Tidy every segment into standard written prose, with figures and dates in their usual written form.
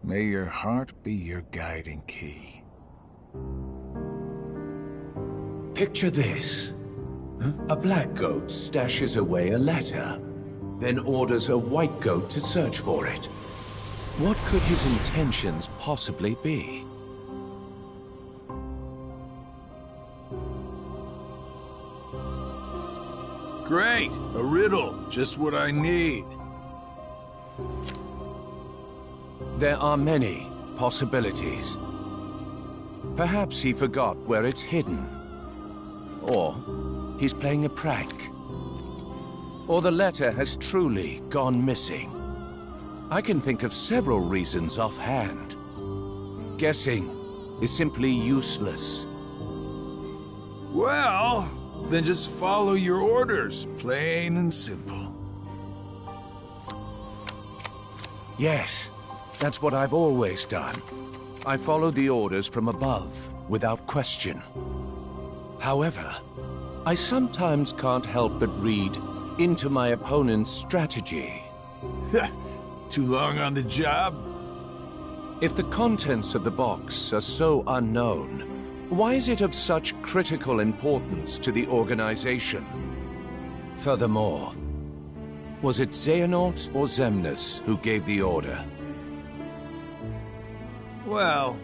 May your heart be your guiding key. Picture this. A black goat stashes away a letter, then orders a white goat to search for it. What could his intentions possibly be? Great! A riddle. Just what I need. There are many possibilities. Perhaps he forgot where it's hidden. Or he's playing a prank. Or the letter has truly gone missing. I can think of several reasons offhand. Guessing is simply useless. Well, then just follow your orders, plain and simple. Yes, that's what I've always done. I follow the orders from above, without question. However, I sometimes can't help but read into my opponent's strategy. Too long on the job? If the contents of the box are so unknown, why is it of such critical importance to the organization? Furthermore, was it Xehanort or Xemnas who gave the order? Well,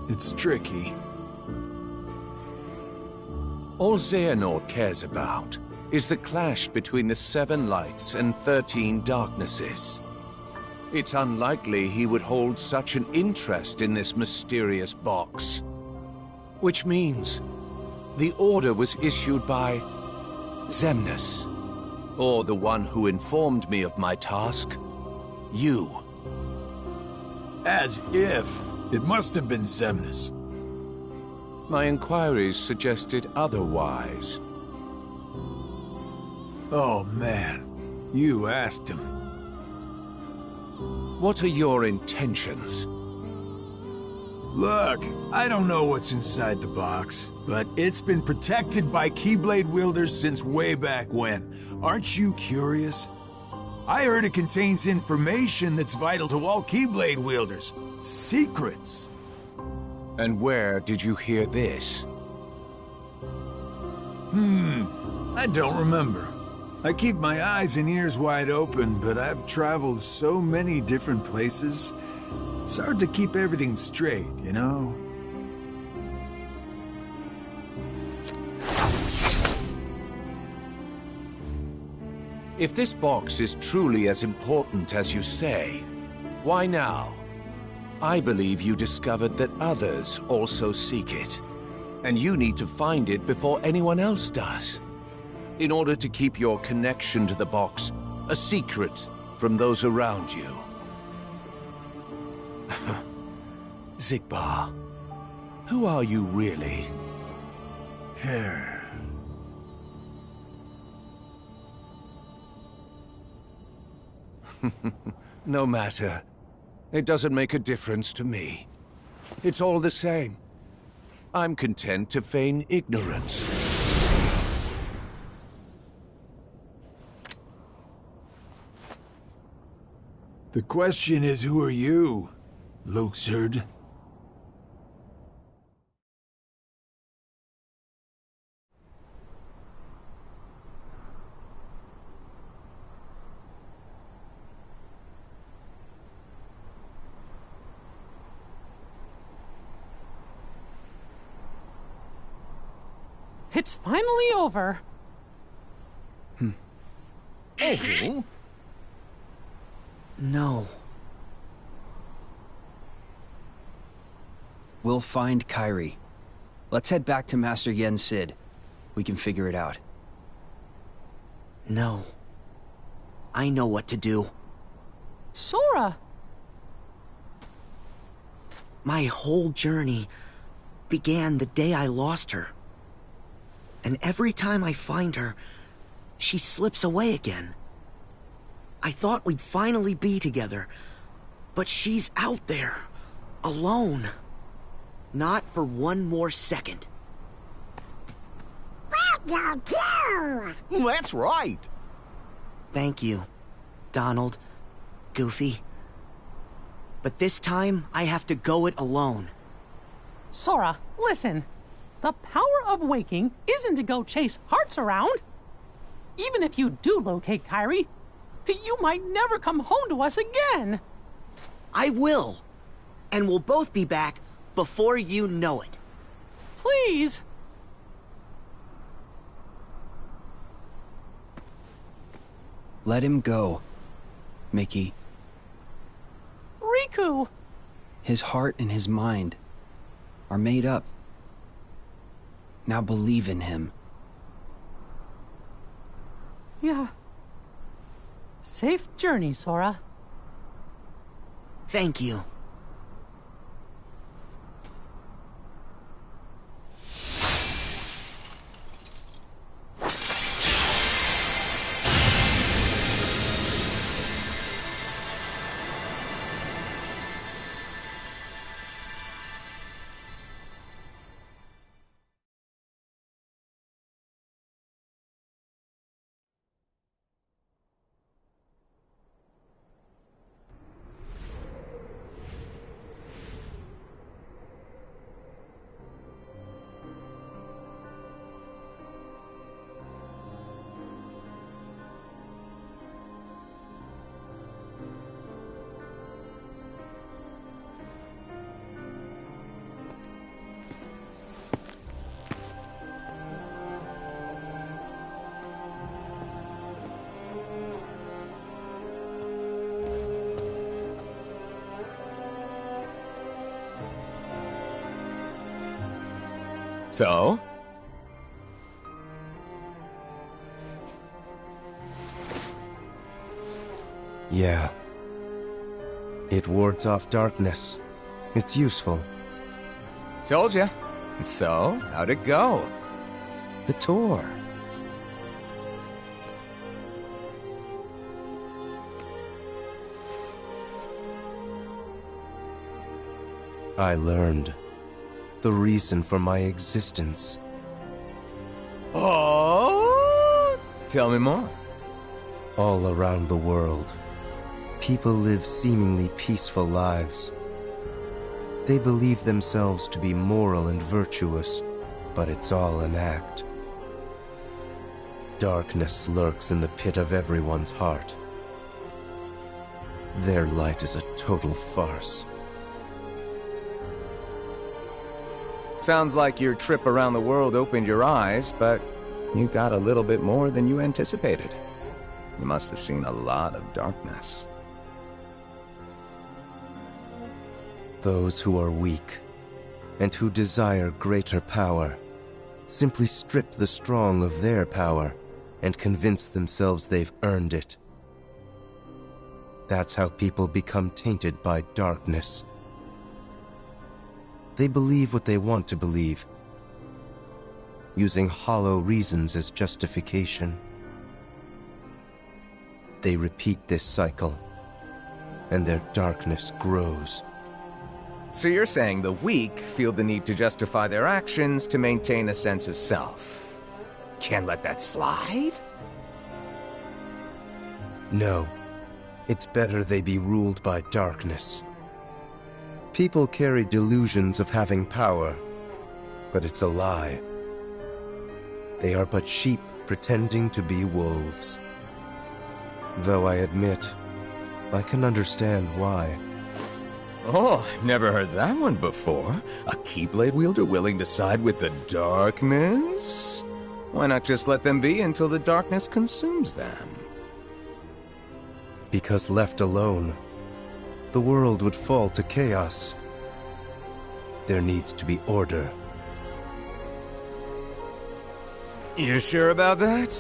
it's tricky. All Xehanort cares about is the clash between the 7 lights and 13 darknesses. It's unlikely he would hold such an interest in this mysterious box. Which means the order was issued by Xemnas, or the one who informed me of my task, you. As if. It must have been Xemnas. My inquiries suggested otherwise. Oh man, you asked him. What are your intentions? Look, I don't know what's inside the box, but it's been protected by Keyblade wielders since way back when. Aren't you curious? I heard it contains information that's vital to all Keyblade wielders. Secrets. And where did you hear this? I don't remember. I keep my eyes and ears wide open, but I've traveled so many different places. It's hard to keep everything straight, you know? If this box is truly as important as you say, why now? I believe you discovered that others also seek it, and you need to find it before anyone else does, in order to keep your connection to the box a secret from those around you. Xigbar, who are you really? No matter. It doesn't make a difference to me. It's all the same. I'm content to feign ignorance. The question is, who are you, Luxord? It's finally over. Oh. No. We'll find Kairi. Let's head back to Master Yen Sid. We can figure it out. No. I know what to do. Sora! My whole journey began the day I lost her. And every time I find her, she slips away again. I thought we'd finally be together, but she's out there, alone. Not for one more second. Welcome to! That's right. Thank you, Donald, Goofy. But this time, I have to go it alone. Sora, listen. The power of waking isn't to go chase hearts around. Even if you do locate Kairi, you might never come home to us again. I will. And we'll both be back before you know it. Please. Let him go, Mickey. Riku! His heart and his mind are made up. Now believe in him. Yeah. Safe journey, Sora. Thank you. So? Yeah. It wards off darkness. It's useful. Told ya. So, how'd it go? The tour. I learned the reason for my existence. Oh? Tell me more. All around the world, people live seemingly peaceful lives. They believe themselves to be moral and virtuous, but it's all an act. Darkness lurks in the pit of everyone's heart. Their light is a total farce. Sounds like your trip around the world opened your eyes, but you got a little bit more than you anticipated. You must have seen a lot of darkness. Those who are weak, and who desire greater power, simply strip the strong of their power and convince themselves they've earned it. That's how people become tainted by darkness. They believe what they want to believe, using hollow reasons as justification. They repeat this cycle, and their darkness grows. So you're saying the weak feel the need to justify their actions to maintain a sense of self. Can't let that slide? No, it's better they be ruled by darkness. People carry delusions of having power, but it's a lie. They are but sheep pretending to be wolves. Though I admit, I can understand why. Oh, I've never heard that one before. A Keyblade wielder willing to side with the darkness? Why not just let them be until the darkness consumes them? Because left alone, the world would fall to chaos. There needs to be order. You sure about that?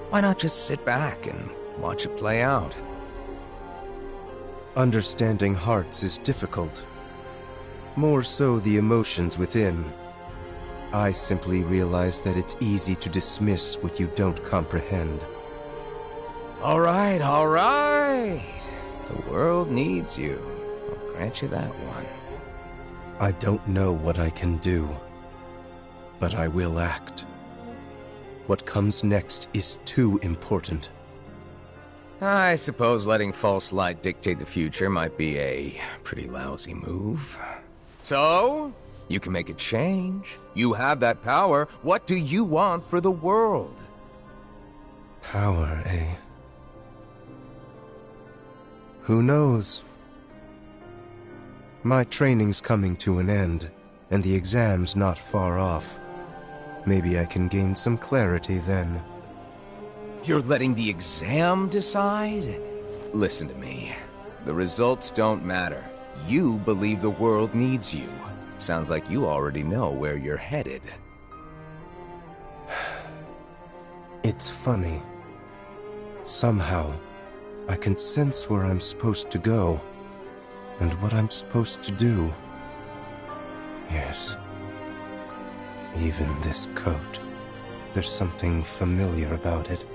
Why not just sit back and watch it play out? Understanding hearts is difficult. More so the emotions within. I simply realize that it's easy to dismiss what you don't comprehend. All right, all right. The world needs you. I'll grant you that one. I don't know what I can do, but I will act. What comes next is too important. I suppose letting false light dictate the future might be a pretty lousy move. So, you can make a change. You have that power. What do you want for the world? Power, eh? Who knows? My training's coming to an end, and the exam's not far off. Maybe I can gain some clarity then. You're letting the exam decide? Listen to me. The results don't matter. You believe the world needs you. Sounds like you already know where you're headed. It's funny. Somehow, I can sense where I'm supposed to go, and what I'm supposed to do. Yes. Even this coat. There's something familiar about it.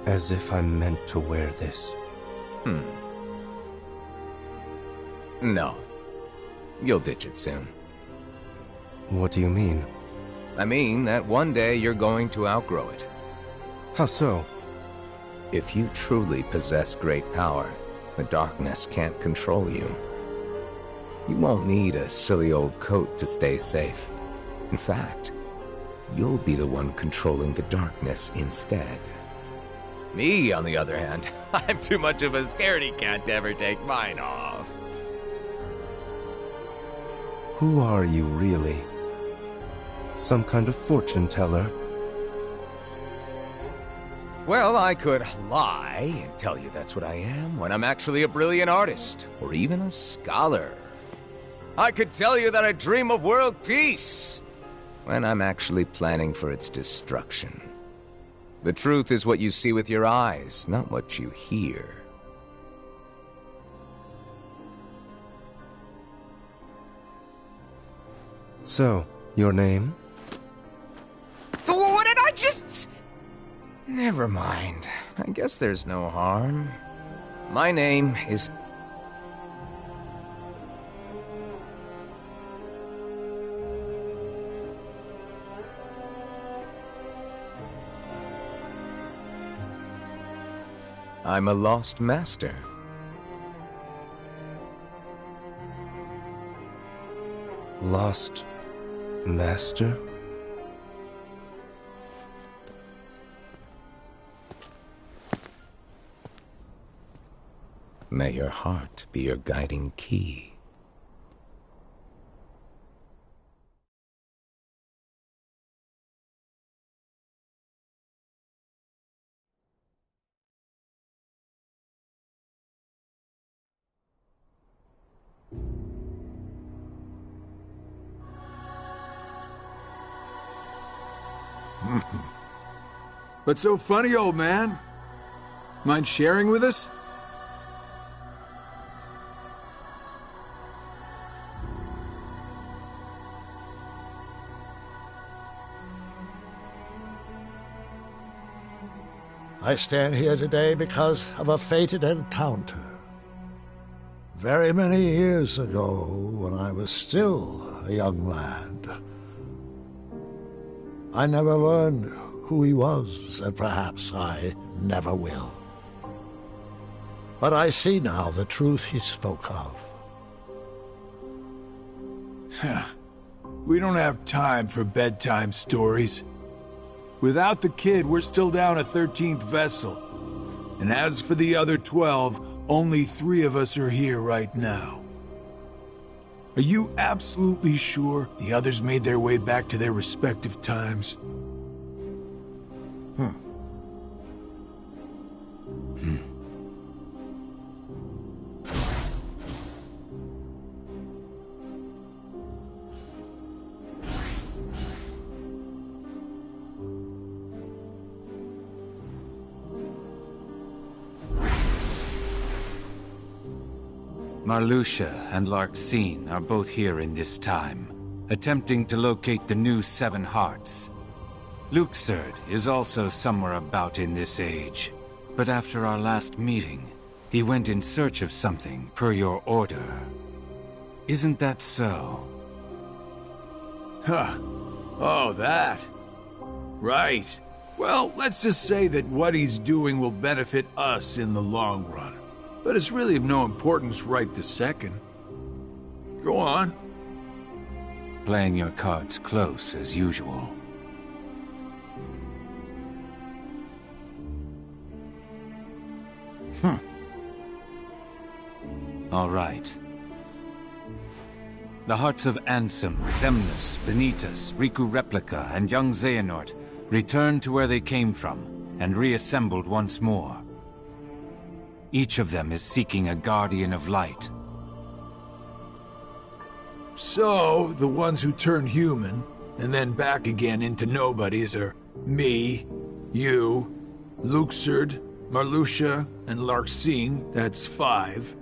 As if I'm meant to wear this. No. You'll ditch it soon. What do you mean? I mean that one day you're going to outgrow it. How so? If you truly possess great power, the darkness can't control you. You won't need a silly old coat to stay safe. In fact, you'll be the one controlling the darkness instead. Me, on the other hand, I'm too much of a scaredy cat to ever take mine off. Who are you, really? Some kind of fortune teller? Well, I could lie and tell you that's what I am when I'm actually a brilliant artist, or even a scholar. I could tell you that I dream of world peace when I'm actually planning for its destruction. The truth is what you see with your eyes, not what you hear. So, your name? What did I just... Never mind. I guess there's no harm. My name is... I'm a lost master. Lost master? May your heart be your guiding key. What's so funny, old man? Mind sharing with us? I stand here today because of a fated encounter. Very many years ago, when I was still a young lad. I never learned who he was, and perhaps I never will. But I see now the truth he spoke of. We don't have time for bedtime stories. Without the kid, we're still down a 13th vessel. And as for the other 12, only 3 of us are here right now. Are you absolutely sure the others made their way back to their respective times? Marluxia and Larxene are both here in this time, attempting to locate the new 7 hearts. Luxord is also somewhere about in this age, but after our last meeting, he went in search of something per your order. Isn't that so? Huh. Oh, that. Right. Well, let's just say that what he's doing will benefit us in the long run. But it's really of no importance right this second. Go on. Playing your cards close as usual. All right. The hearts of Ansem, Xemnas, Vanitas, Riku Replica, and young Xehanort returned to where they came from and reassembled once more. Each of them is seeking a guardian of light. So, the ones who turn human, and then back again into nobodies are me, you, Luxord, Marluxia, and Larxene, that's 5.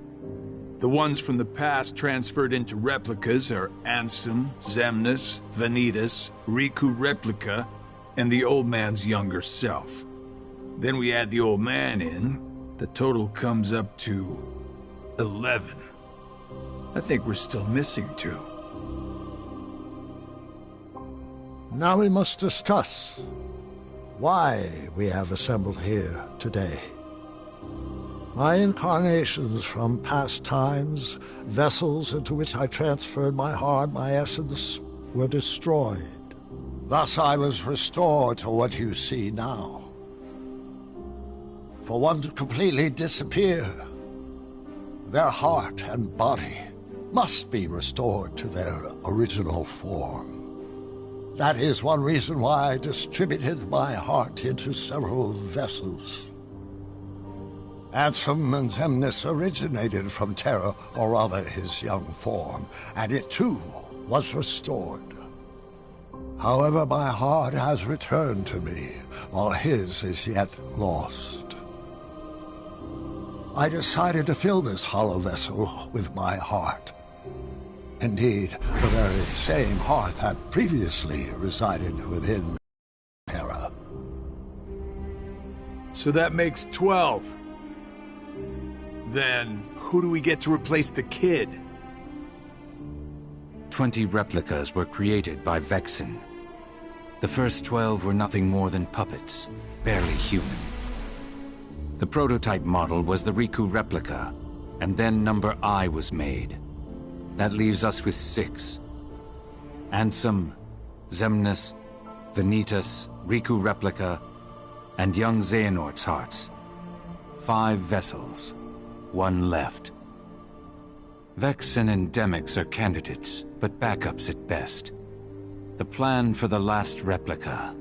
The ones from the past transferred into replicas are Ansem, Xemnas, Vanitas, Riku Replica, and the old man's younger self. Then we add the old man in, the total comes up to 11. I think we're still missing 2. Now we must discuss why we have assembled here today. My incarnations from past times, vessels into which I transferred my heart, my essence, were destroyed. Thus I was restored to what you see now. For one to completely disappear, their heart and body must be restored to their original form. That is one reason why I distributed my heart into several vessels. Ansem and Xemnas originated from Terra, or rather his young form, and it too was restored. However, my heart has returned to me, while his is yet lost. I decided to fill this hollow vessel with my heart. Indeed, the very same heart that previously resided within Terra. So that makes 12. Then, who do we get to replace the kid? 20 replicas were created by Vexen. The first 12 were nothing more than puppets, barely human. The prototype model was the Riku replica, and then number I was made. That leaves us with 6. Ansem, Xemnas, Vanitas, Riku replica, and young Xehanort's hearts. 5 vessels, 1 left. Vexen and Demyx are candidates, but backups at best. The plan for the last replica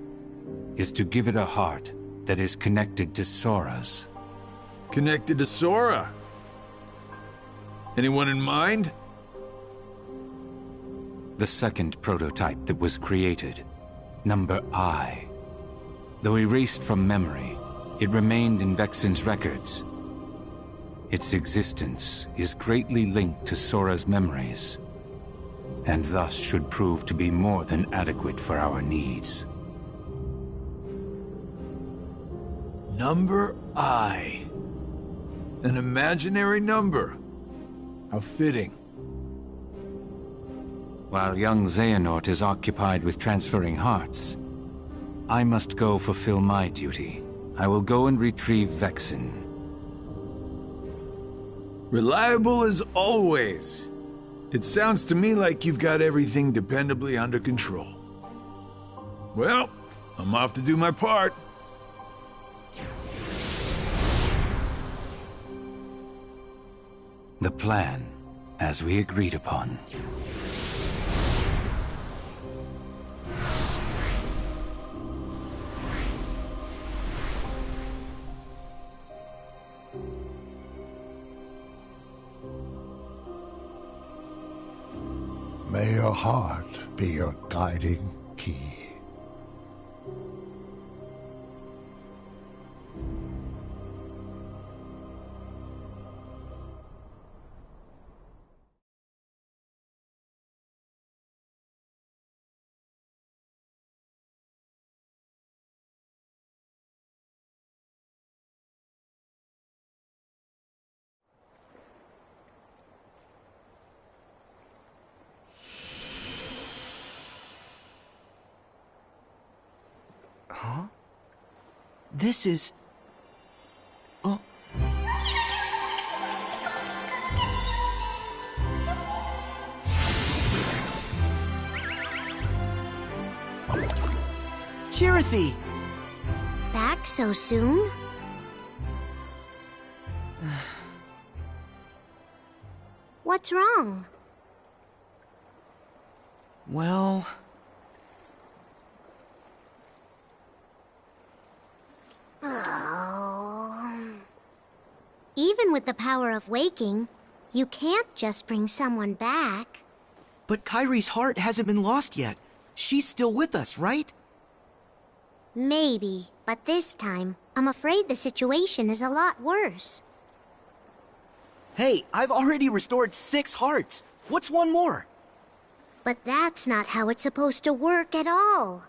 is to give it a heart that is connected to Sora's. Connected to Sora? Anyone in mind? The second prototype that was created, number I. Though erased from memory, it remained in Vexen's records. Its existence is greatly linked to Sora's memories, and thus should prove to be more than adequate for our needs. Number I. An imaginary number. How fitting. While young Xehanort is occupied with transferring hearts, I must go fulfill my duty. I will go and retrieve Vexen. Reliable as always. It sounds to me like you've got everything dependably under control. Well, I'm off to do my part. The plan, as we agreed upon. May your heart be your guiding key. This is... Oh. Chirithy! Back so soon? What's wrong? Well... Oh. Even with the power of waking, you can't just bring someone back. But Kyrie's heart hasn't been lost yet. She's still with us, right? Maybe, but this time, I'm afraid the situation is a lot worse. Hey, I've already restored 6 hearts. What's one more? But that's not how it's supposed to work at all.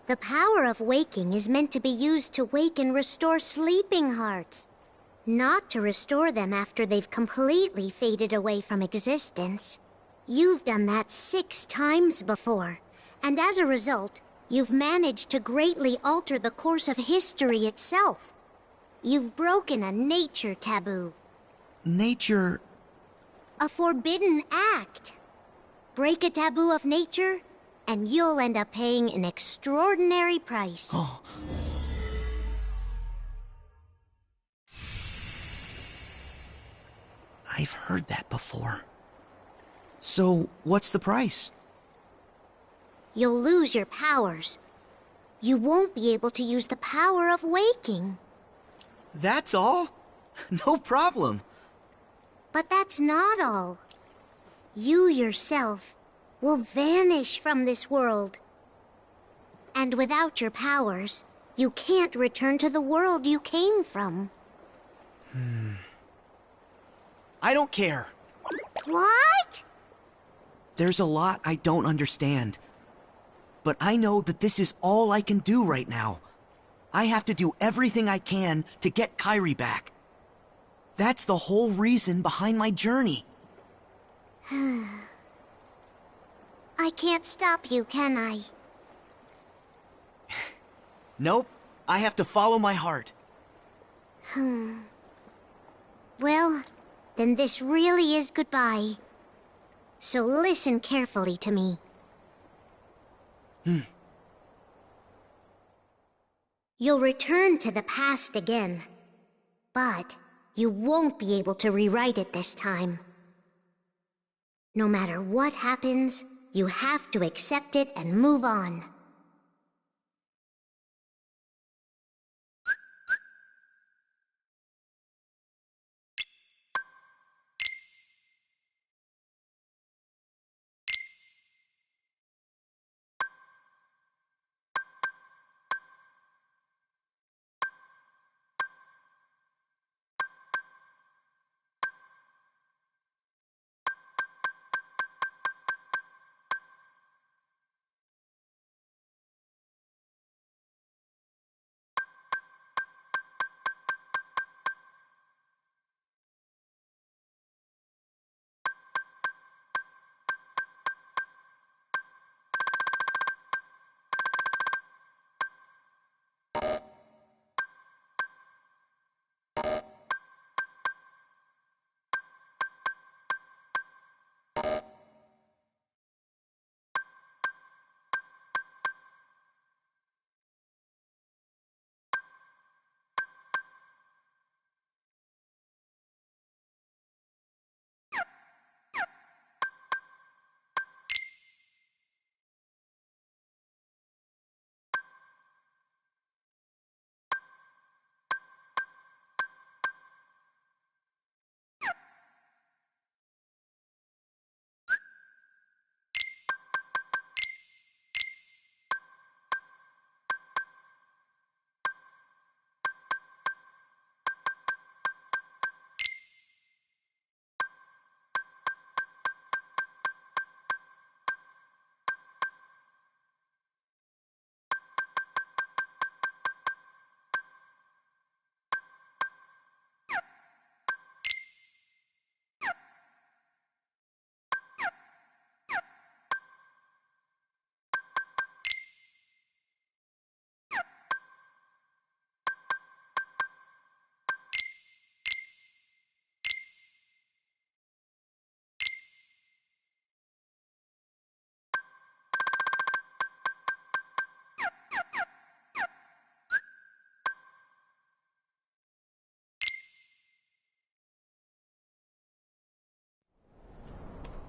The power of waking is meant to be used to wake and restore sleeping hearts, not to restore them after they've completely faded away from existence. You've done that 6 times before, and as a result, you've managed to greatly alter the course of history itself. You've broken a nature taboo. Nature... A forbidden act. Break a taboo of nature, and you'll end up paying an extraordinary price. Oh. I've heard that before. So, what's the price? You'll lose your powers. You won't be able to use the power of waking. That's all? No problem. But that's not all. You yourself will vanish from this world. And without your powers, you can't return to the world you came from. I don't care. What? There's a lot I don't understand. But I know that this is all I can do right now. I have to do everything I can to get Kyrie back. That's the whole reason behind my journey. I can't stop you, can I? Nope. I have to follow my heart. Well, then this really is goodbye. So listen carefully to me. You'll return to the past again, but you won't be able to rewrite it this time. No matter what happens, you have to accept it and move on.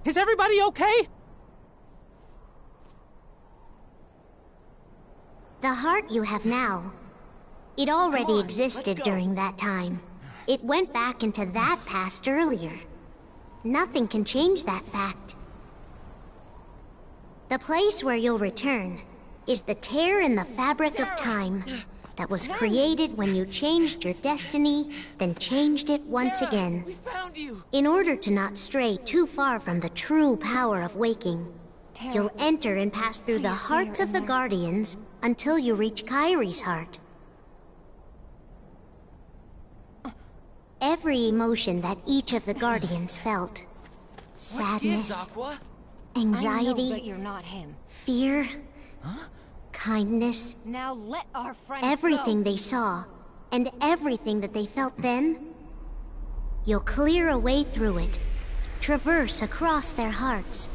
Is everybody okay? The heart you have now, it already existed during that time. It went back into that past earlier. Nothing can change that fact. The place where you'll return is the tear in the fabric of time that was created when you changed your destiny, then changed it once again. We found you! In order to not stray too far from the true power of waking, you'll enter and pass through the hearts of the Guardians until you reach Kairi's heart. Every emotion that each of the Guardians felt, sadness, anxiety, I know that you're not him. fear, kindness, Now let our friend everything go. they saw, and everything that they felt then, you'll clear a way through it, traverse across their hearts,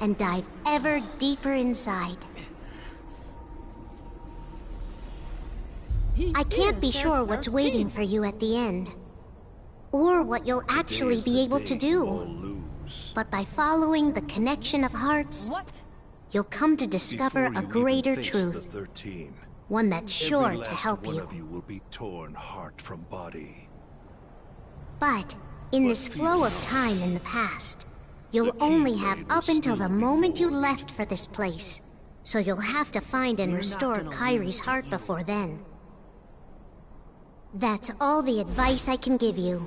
and dive ever deeper inside. I can't be sure what's waiting for you at the end, or what you'll actually be able to do. But by following the connection of hearts, you'll come to discover a greater truth. One that's sure to help you. You will be torn heart from body. But in this flow of time in the past, you'll only have up until the moment you left for this place. So you'll have to find and restore Kairi's heart before then. That's all the advice I can give you.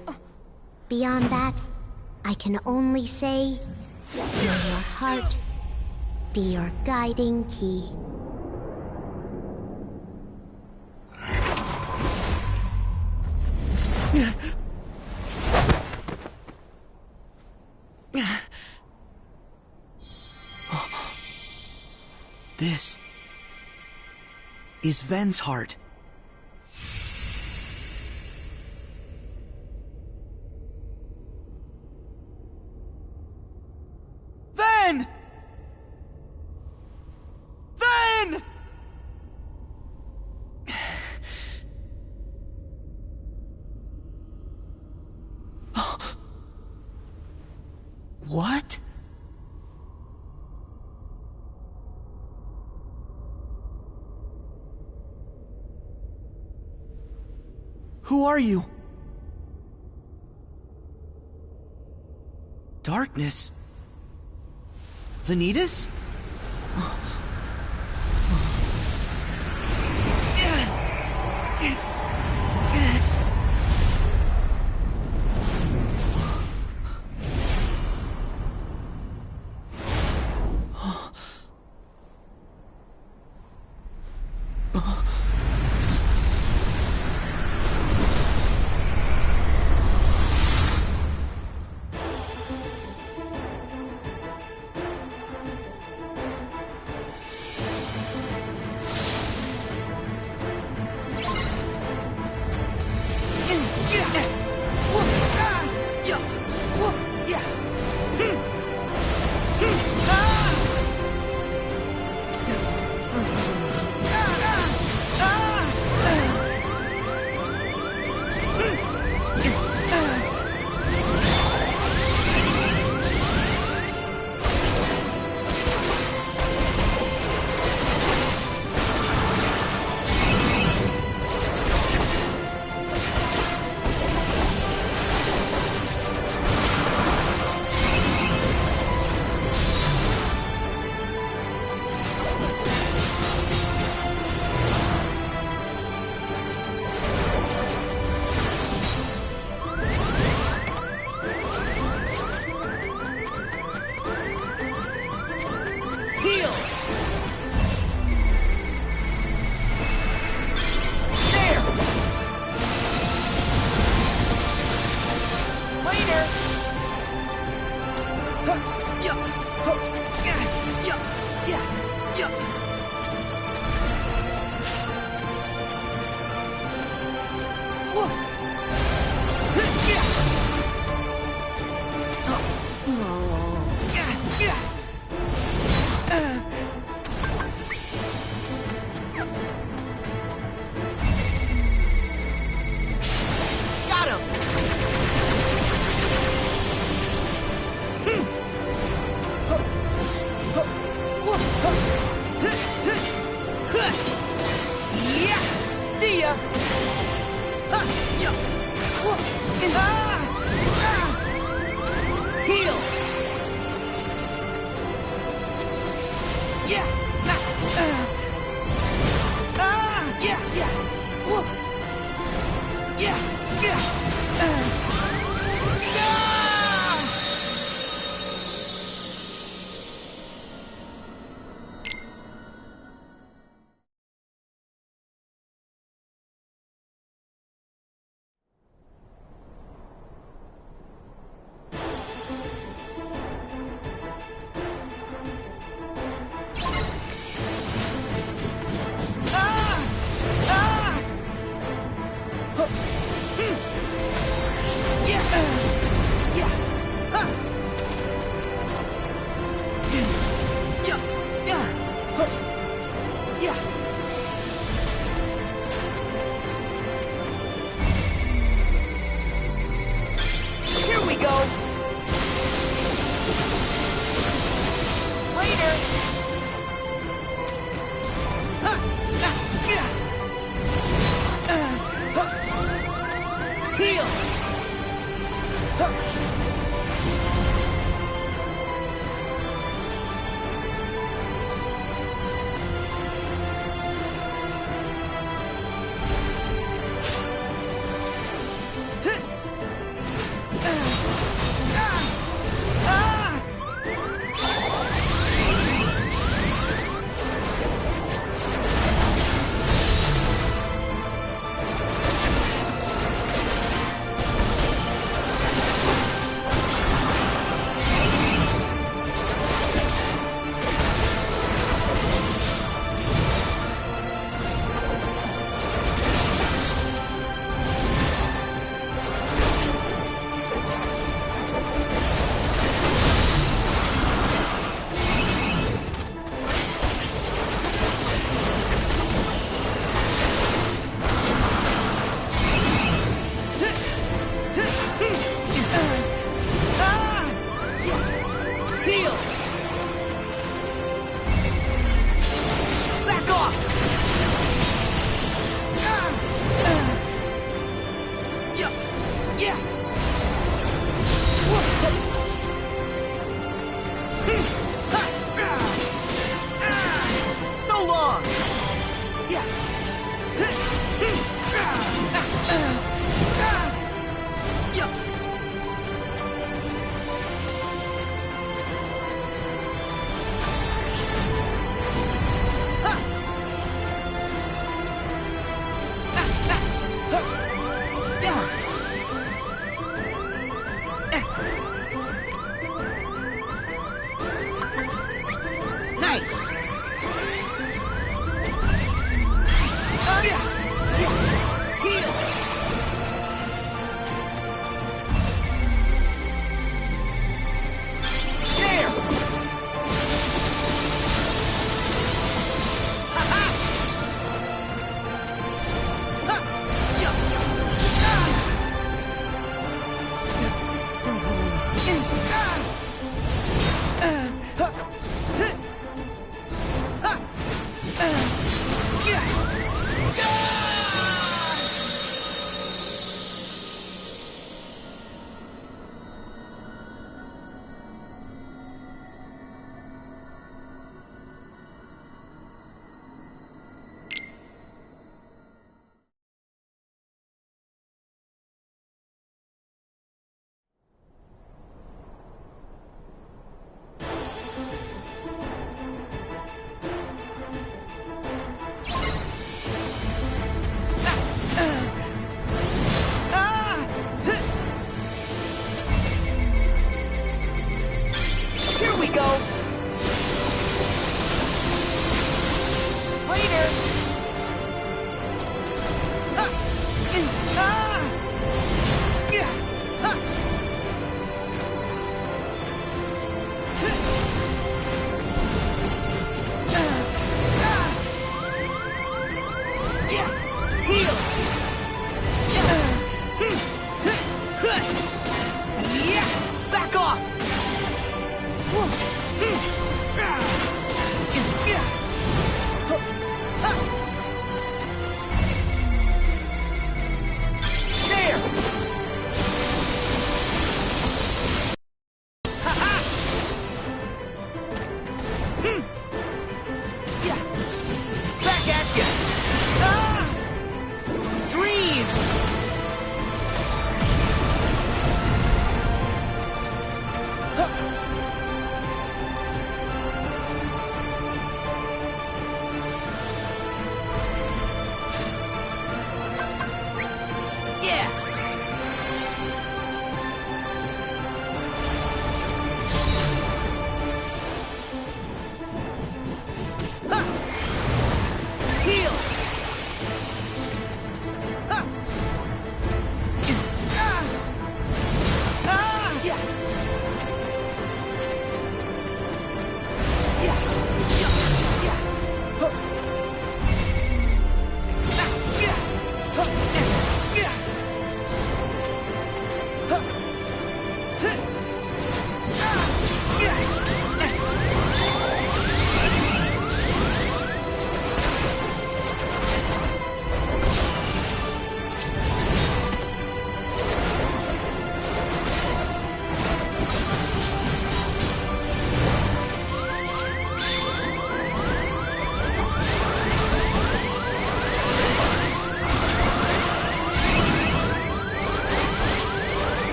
Beyond that, I can only say, may your heart be your guiding key. This is Ven's heart. Ven! Ven! What? Who are you? Darkness? Vanitas? Heal! Yeah! Yeah! Yeah! Whoa. Yeah! Yeah! Here we go! Later! Heal!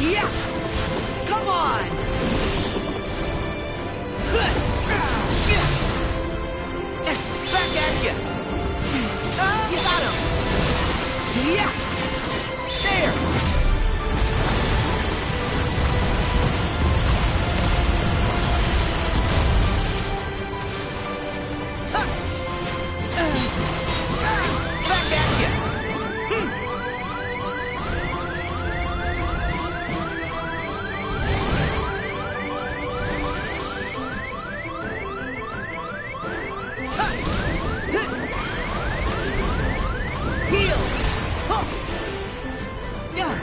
Yeah! Come on! Back at you! You got him! Yeah! There! Back at you! Heal! Huh. Yeah.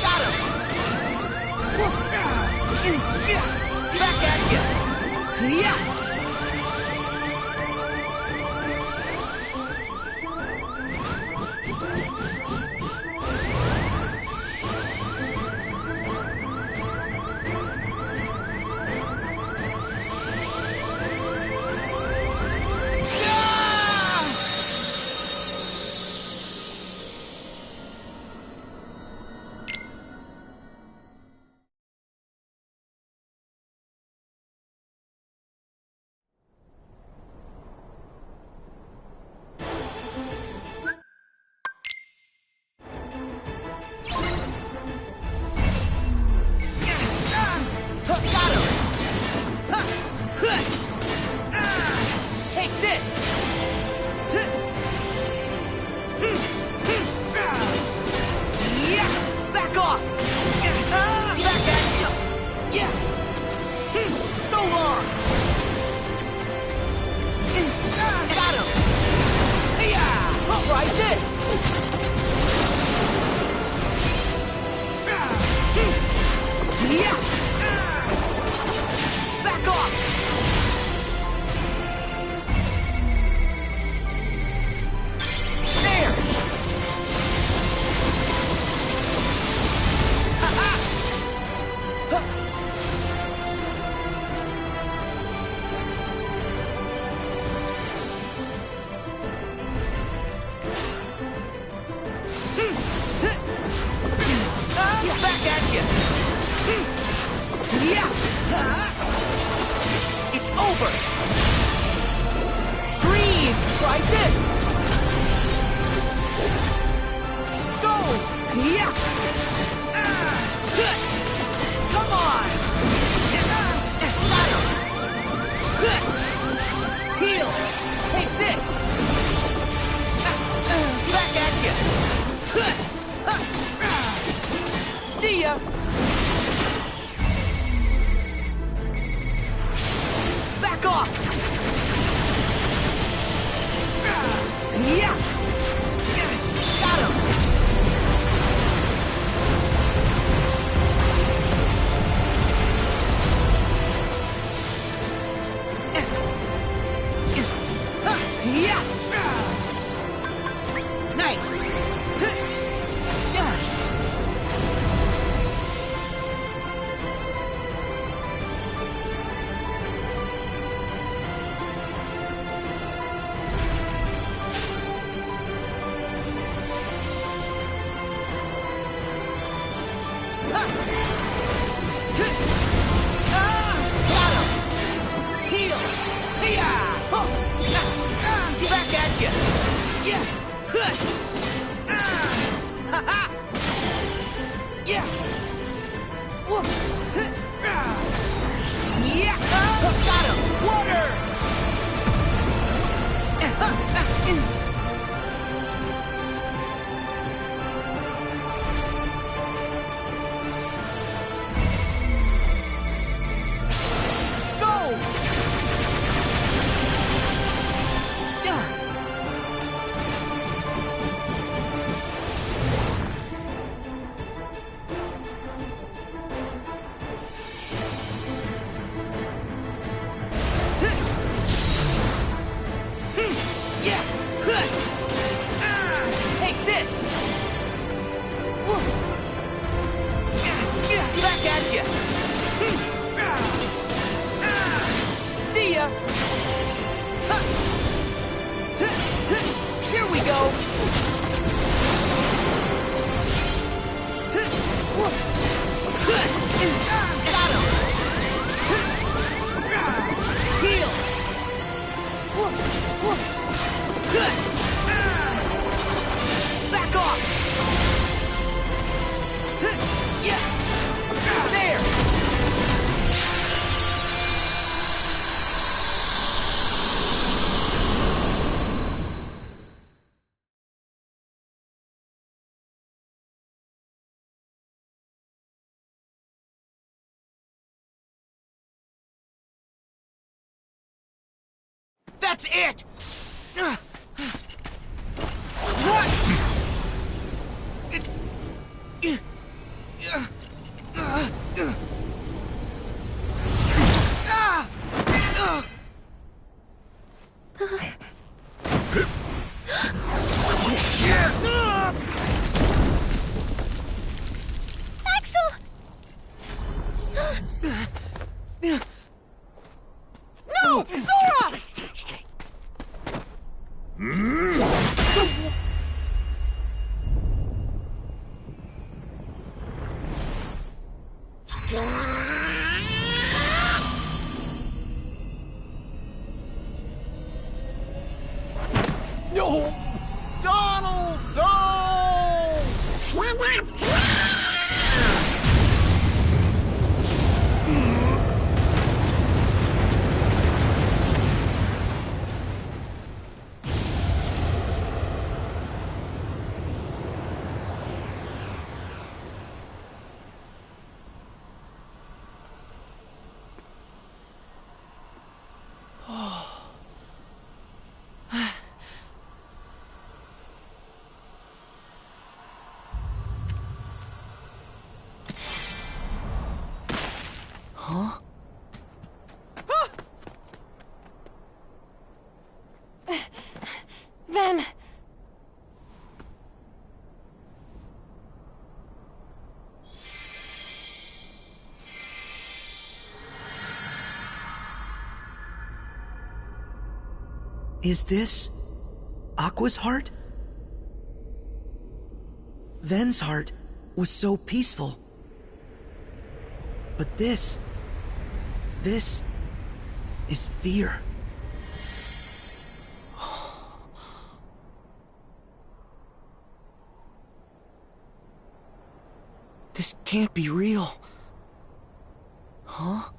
Got him! Back at you! Yeah! Take this! Yeah! Back off! Back at you! Yeah! So long! Got him! Yeah! Try this! Yeah! Back off! There! Ha-ha! Back at you! Yeah! It's over! Stream! Try this! Go! Yeah! Come on! Got him! Heal! Take this! Back at you! See ya! Back off! Yeah! Got him! Yeah! Nice! Back at you! Yeah! Ha-ha! Yeah! Yeah! Got him! Water! That's it! Axel! No! Sora! No! Donald! No! Huh? Then... Is this Aqua's heart? Ven's heart was so peaceful. But this is fear. This can't be real. Huh?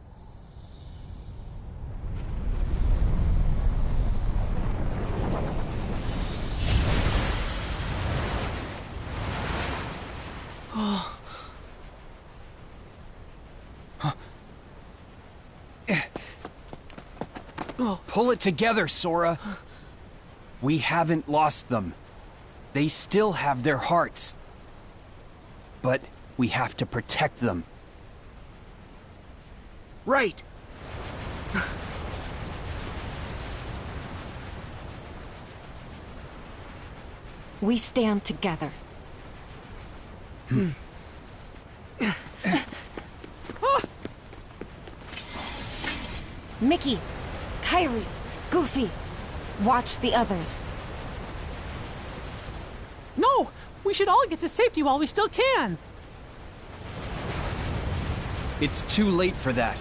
Pull it together, Sora. We haven't lost them. They still have their hearts. But we have to protect them. Right. we stand together. Mickey, Kairi, Goofy, watch the others. No! We should all get to safety while we still can! It's too late for that.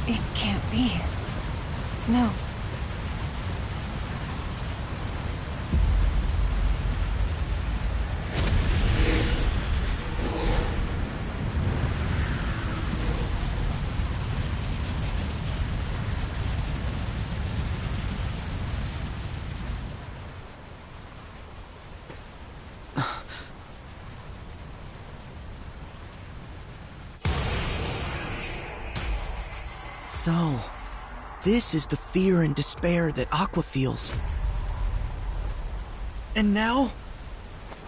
It can't be. No. So, this is the fear and despair that Aqua feels. And now,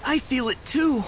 I feel it too.